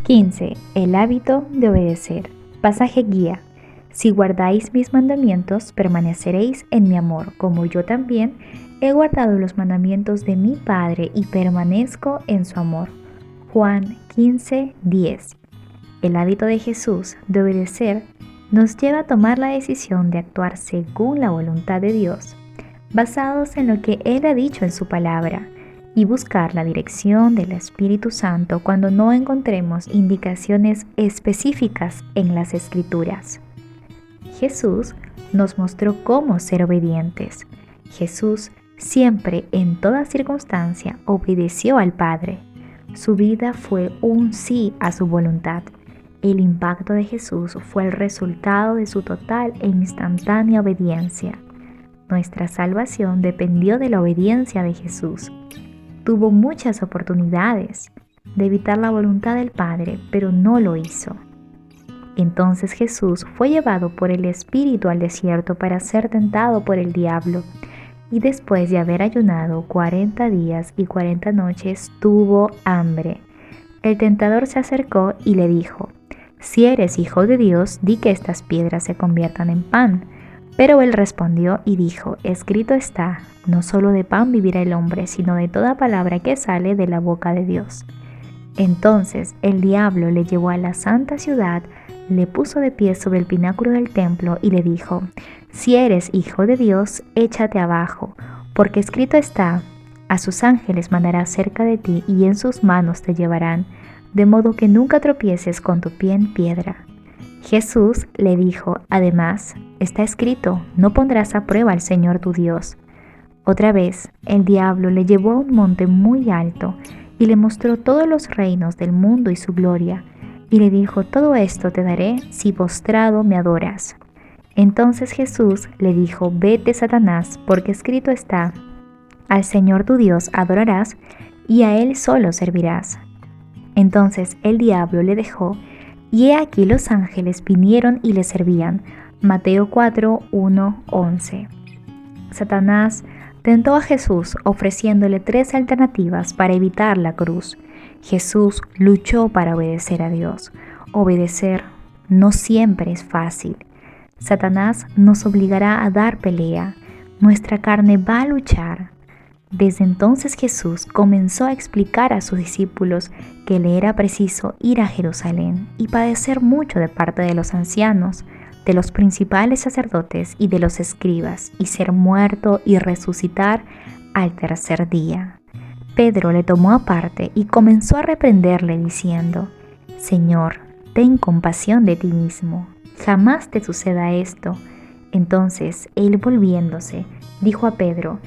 15. El hábito de obedecer. Pasaje guía. Si guardáis mis mandamientos, permaneceréis en mi amor, como yo también he guardado los mandamientos de mi Padre y permanezco en su amor. Juan 15:10. El hábito de Jesús de obedecer nos lleva a tomar la decisión de actuar según la voluntad de Dios, basados en lo que Él ha dicho en su palabra, y buscar la dirección del Espíritu Santo cuando no encontremos indicaciones específicas en las Escrituras. Jesús nos mostró cómo ser obedientes. Jesús siempre, en toda circunstancia, obedeció al Padre. Su vida fue un sí a su voluntad. El impacto de Jesús fue el resultado de su total e instantánea obediencia. Nuestra salvación dependió de la obediencia de Jesús. Tuvo muchas oportunidades de evitar la voluntad del Padre, pero no lo hizo. Entonces Jesús fue llevado por el Espíritu al desierto para ser tentado por el diablo, y después de haber ayunado 40 días y 40 noches, tuvo hambre. El tentador se acercó y le dijo: «Si eres hijo de Dios, di que estas piedras se conviertan en pan». Pero él respondió y dijo: «Escrito está, no solo de pan vivirá el hombre, sino de toda palabra que sale de la boca de Dios». Entonces el diablo le llevó a la santa ciudad, le puso de pie sobre el pináculo del templo y le dijo: «Si eres hijo de Dios, échate abajo, porque escrito está, a sus ángeles mandará cerca de ti y en sus manos te llevarán, de modo que nunca tropieces con tu pie en piedra». Jesús le dijo: «Además, está escrito, no pondrás a prueba al Señor tu Dios». Otra vez, el diablo le llevó a un monte muy alto y le mostró todos los reinos del mundo y su gloria, y le dijo: «Todo esto te daré si postrado me adoras». Entonces Jesús le dijo: «Vete, Satanás, porque escrito está, al Señor tu Dios adorarás y a Él solo servirás». Entonces el diablo le dejó, y he aquí los ángeles vinieron y le servían. Mateo 4:1-11. Satanás tentó a Jesús ofreciéndole 3 alternativas para evitar la cruz. Jesús luchó para obedecer a Dios. Obedecer no siempre es fácil. Satanás nos obligará a dar pelea. Nuestra carne va a luchar. Desde entonces Jesús comenzó a explicar a sus discípulos que le era preciso ir a Jerusalén y padecer mucho de parte de los ancianos, de los principales sacerdotes y de los escribas, y ser muerto y resucitar al tercer día. Pedro le tomó aparte y comenzó a reprenderle diciendo: «Señor, ten compasión de ti mismo, jamás te suceda esto». Entonces él, volviéndose, dijo a Pedro: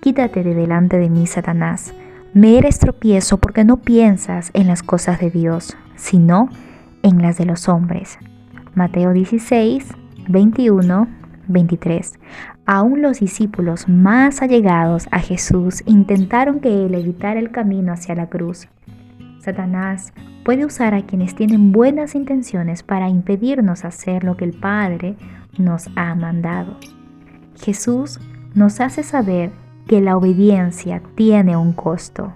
«Quítate de delante de mí, Satanás. Me eres tropiezo porque no piensas en las cosas de Dios, sino en las de los hombres». Mateo 16:21-23. Aún los discípulos más allegados a Jesús intentaron que Él evitara el camino hacia la cruz. Satanás puede usar a quienes tienen buenas intenciones para impedirnos hacer lo que el Padre nos ha mandado. Jesús nos hace saber que la obediencia tiene un costo.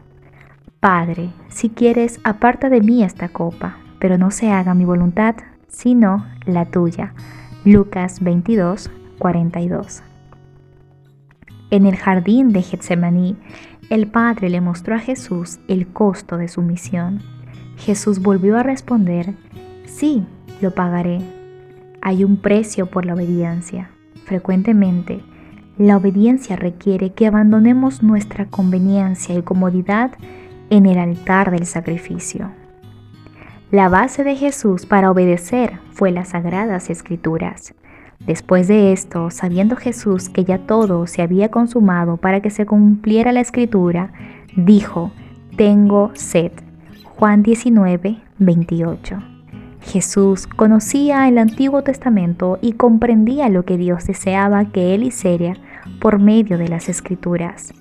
«Padre, si quieres, aparta de mí esta copa, pero no se haga mi voluntad, sino la tuya». Lucas 22:42. En el jardín de Getsemaní, el Padre le mostró a Jesús el costo de su misión. Jesús volvió a responder: «Sí, lo pagaré». Hay un precio por la obediencia. Frecuentemente, la obediencia requiere que abandonemos nuestra conveniencia y comodidad en el altar del sacrificio. La base de Jesús para obedecer fue las Sagradas Escrituras. Después de esto, sabiendo Jesús que ya todo se había consumado para que se cumpliera la Escritura, dijo: «Tengo sed». Juan 19:28. Jesús conocía el Antiguo Testamento y comprendía lo que Dios deseaba que él hiciera por medio de las Escrituras.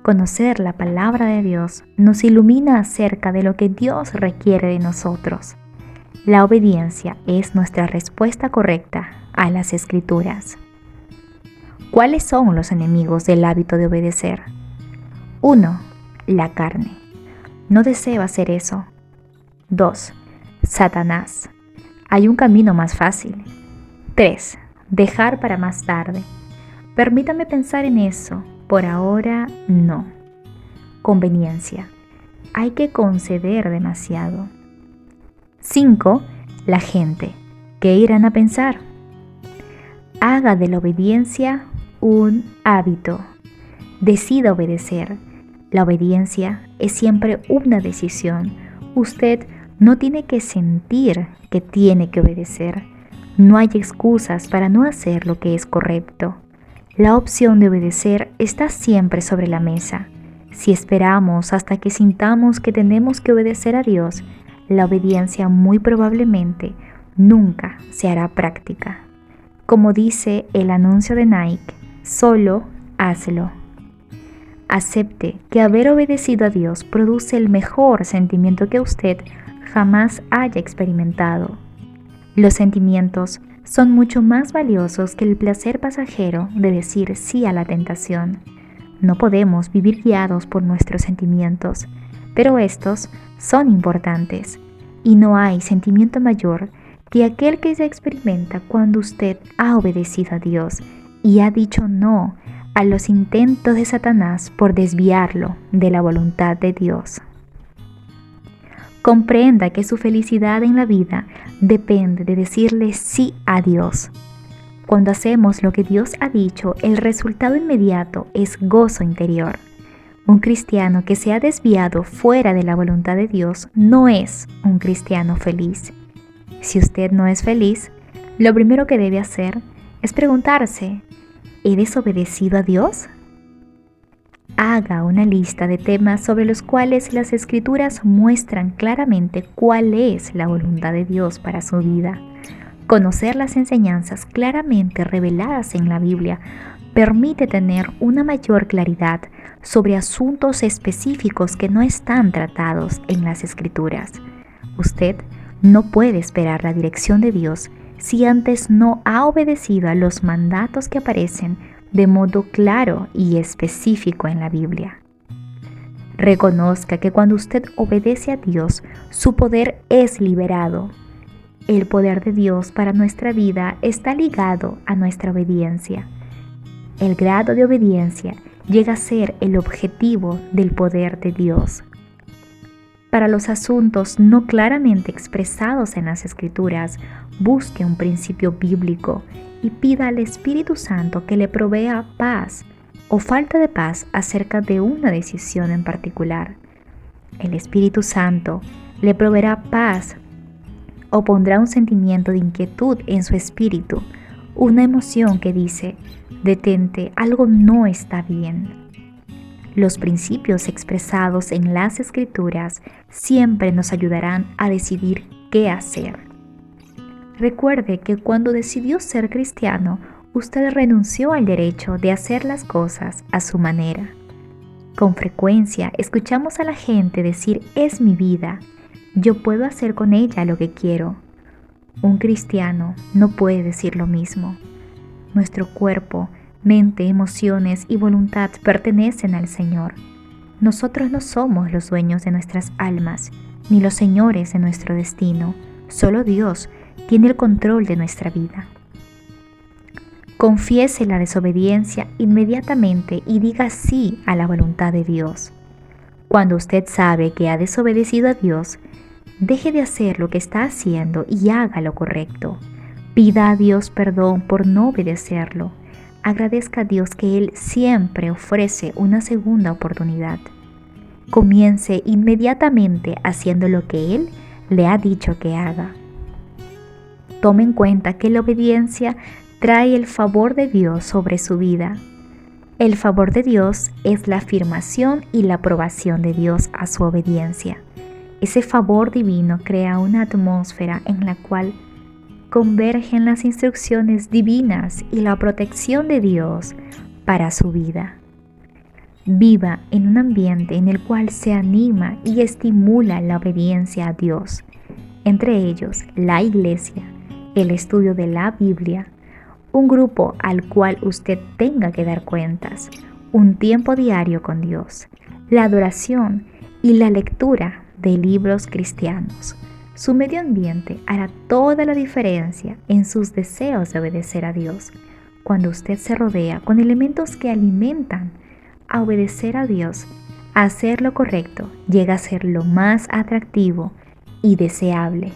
Conocer la palabra de Dios nos ilumina acerca de lo que Dios requiere de nosotros. La obediencia es nuestra respuesta correcta a las Escrituras. ¿Cuáles son los enemigos del hábito de obedecer? 1. La carne. No deseo hacer eso. 2. Satanás. Hay un camino más fácil. 3. Dejar para más tarde. Permítame pensar en eso. Por ahora, no. Conveniencia. Hay que conceder demasiado. 5. La gente. ¿Qué irán a pensar? Haga de la obediencia un hábito. Decida obedecer. La obediencia es siempre una decisión. Usted no tiene que sentir que tiene que obedecer. No hay excusas para no hacer lo que es correcto. La opción de obedecer está siempre sobre la mesa. Si esperamos hasta que sintamos que tenemos que obedecer a Dios, la obediencia muy probablemente nunca se hará práctica. Como dice el anuncio de Nike, solo hazlo. Acepte que haber obedecido a Dios produce el mejor sentimiento que usted jamás haya experimentado. Los sentimientos son mucho más valiosos que el placer pasajero de decir sí a la tentación. No podemos vivir guiados por nuestros sentimientos, pero estos son importantes, y no hay sentimiento mayor que aquel que se experimenta cuando usted ha obedecido a Dios y ha dicho no a los intentos de Satanás por desviarlo de la voluntad de Dios. Comprenda que su felicidad en la vida depende de decirle sí a Dios. Cuando hacemos lo que Dios ha dicho, el resultado inmediato es gozo interior. Un cristiano que se ha desviado fuera de la voluntad de Dios no es un cristiano feliz. Si usted no es feliz, lo primero que debe hacer es preguntarse, ¿he desobedecido a Dios? Haga una lista de temas sobre los cuales las Escrituras muestran claramente cuál es la voluntad de Dios para su vida. Conocer las enseñanzas claramente reveladas en la Biblia permite tener una mayor claridad sobre asuntos específicos que no están tratados en las Escrituras. Usted no puede esperar la dirección de Dios si antes no ha obedecido a los mandatos que aparecen de modo claro y específico en la Biblia. Reconozca que cuando usted obedece a Dios, su poder es liberado. El poder de Dios para nuestra vida está ligado a nuestra obediencia. El grado de obediencia llega a ser el objetivo del poder de Dios. Para los asuntos no claramente expresados en las Escrituras, busque un principio bíblico y pida al Espíritu Santo que le provea paz o falta de paz acerca de una decisión en particular. El Espíritu Santo le proveerá paz o pondrá un sentimiento de inquietud en su espíritu, una emoción que dice, detente, algo no está bien. Los principios expresados en las Escrituras siempre nos ayudarán a decidir qué hacer. Recuerde que cuando decidió ser cristiano, usted renunció al derecho de hacer las cosas a su manera. Con frecuencia escuchamos a la gente decir, es mi vida, yo puedo hacer con ella lo que quiero. Un cristiano no puede decir lo mismo. Nuestro cuerpo, mente, emociones y voluntad pertenecen al Señor. Nosotros no somos los dueños de nuestras almas, ni los señores de nuestro destino. Solo Dios tiene el control de nuestra vida. Confiese la desobediencia inmediatamente y diga sí a la voluntad de Dios. Cuando usted sabe que ha desobedecido a Dios, deje de hacer lo que está haciendo y haga lo correcto. Pida a Dios perdón por no obedecerlo. Agradezca a Dios que Él siempre ofrece una segunda oportunidad. Comience inmediatamente haciendo lo que Él le ha dicho que haga. Tome en cuenta que la obediencia trae el favor de Dios sobre su vida. El favor de Dios es la afirmación y la aprobación de Dios a su obediencia. Ese favor divino crea una atmósfera en la cual convergen las instrucciones divinas y la protección de Dios para su vida. Viva en un ambiente en el cual se anima y estimula la obediencia a Dios, entre ellos la iglesia, el estudio de la Biblia, un grupo al cual usted tenga que dar cuentas, un tiempo diario con Dios, la adoración y la lectura de libros cristianos. Su medio ambiente hará toda la diferencia en sus deseos de obedecer a Dios. Cuando usted se rodea con elementos que alimentan a obedecer a Dios, hacer lo correcto llega a ser lo más atractivo y deseable